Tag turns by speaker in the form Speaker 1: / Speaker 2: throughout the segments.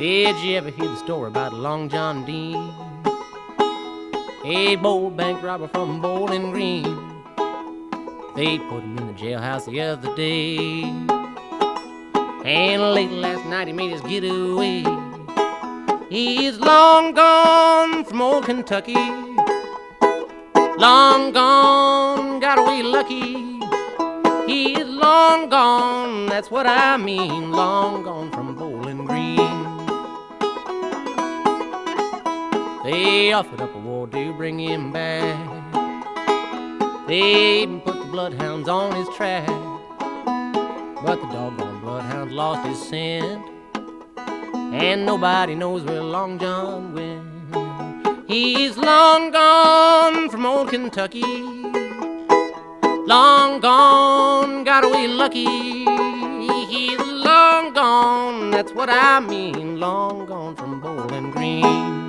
Speaker 1: Did you ever hear the story about Long John Dean? A bold bank robber from Bowling Green. They put him in the jailhouse the other day, and late last night he made his getaway. He's long gone from old Kentucky, long gone, got away lucky. He's long gone, that's what I mean, long gone from Bowling Green. They offered up a war to bring him back. They even put the bloodhounds on his track, but the doggone bloodhounds lost his scent, and nobody knows where Long John went. He's long gone from old Kentucky, long gone, got away lucky. He's long gone, that's what I mean, long gone from Bowling Green.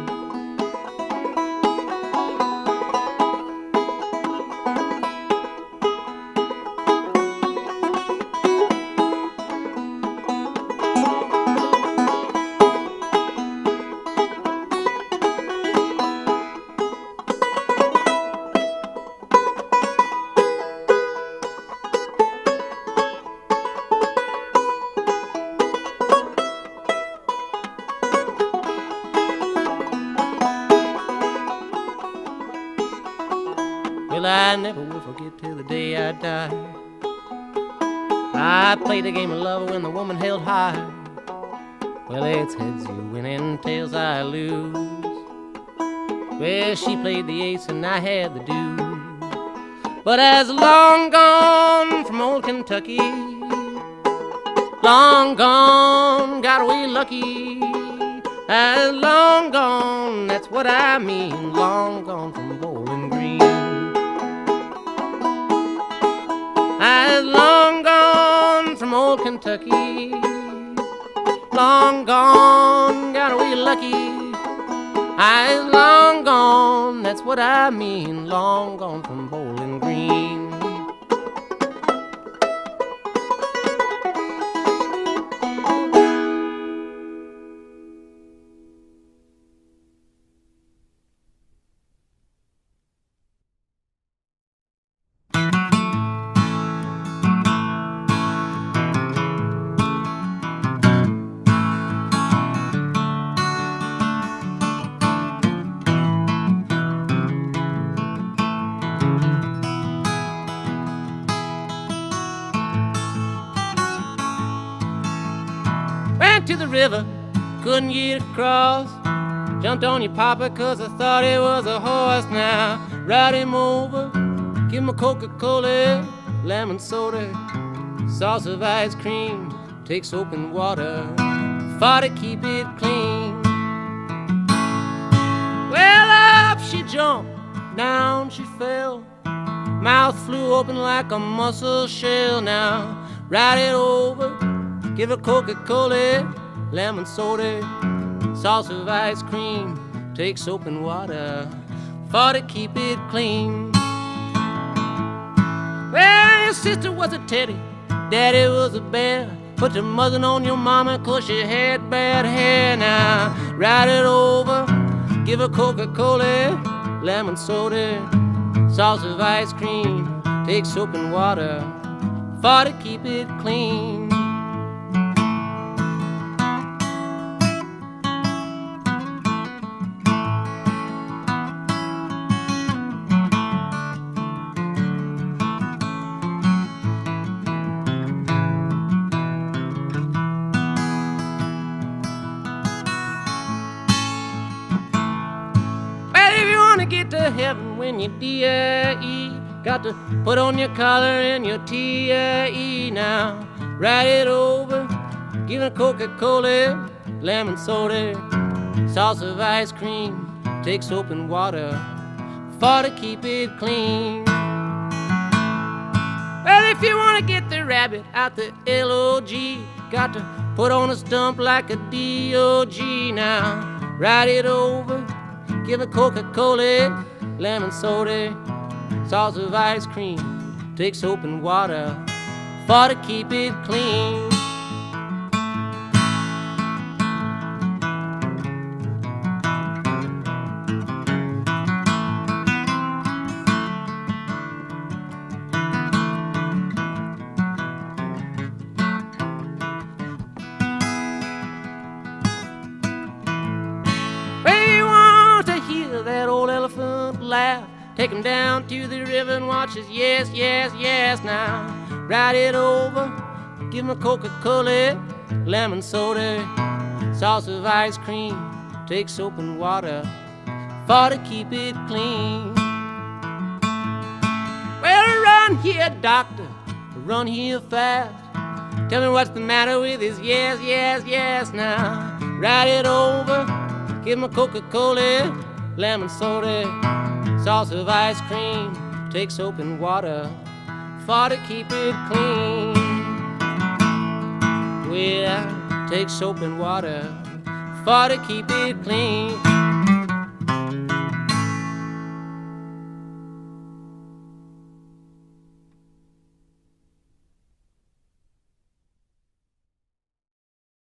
Speaker 1: Well, I never will forget till the day I die. I played a game of love when the woman held high. Well, it's heads you win and tails I lose. Well, she played the ace and I had the deuce. But as long gone from old Kentucky, long gone, got away lucky. As long gone, that's what I mean, long gone from Bowling Green. As long gone from old Kentucky, long gone, got away lucky. As long gone, that's what I mean, long gone from Bowling Green. To the river, couldn't get across. Jumped on your papa 'cause I thought it was a horse. Now ride him over, give him a Coca-Cola, lemon soda, sauce of ice cream, take soap and water, fought to keep it clean. Well, up she jumped, down she fell, mouth flew open like a mussel shell. Now ride it over, give her Coca-Cola, lemon soda, sauce of ice cream, take soap and water, for to keep it clean. Well, your sister was a teddy, daddy was a bear. Put your mother on your mama 'cause she had bad hair. Now ride it over, give her Coca-Cola, lemon soda, sauce of ice cream, take soap and water, for to keep it clean. Get to heaven when you D-I-E, got to put on your collar and your T-I-E. Now ride it over, give it Coca-Cola, lemon soda, sauce of ice cream, take soap and water, for to keep it clean. Well, if you want to get the rabbit out the L-O-G, got to put on a stump like a D-O-G. Now ride it over, give a Coca-Cola, lemon soda, sauce of ice cream, take soap and water, for to keep it clean. Take him down to the river and watch his yes, yes, yes now. Ride it over, give him a Coca-Cola, lemon soda, sauce of ice cream. Take soap and water for to keep it clean. Well, run here, doctor, run here fast. Tell me what's the matter with his yes, yes, yes now. Ride it over, give him a Coca-Cola, lemon soda, sauce of ice cream. Take soap and water for to keep it clean. Well, take soap and water for to keep it clean.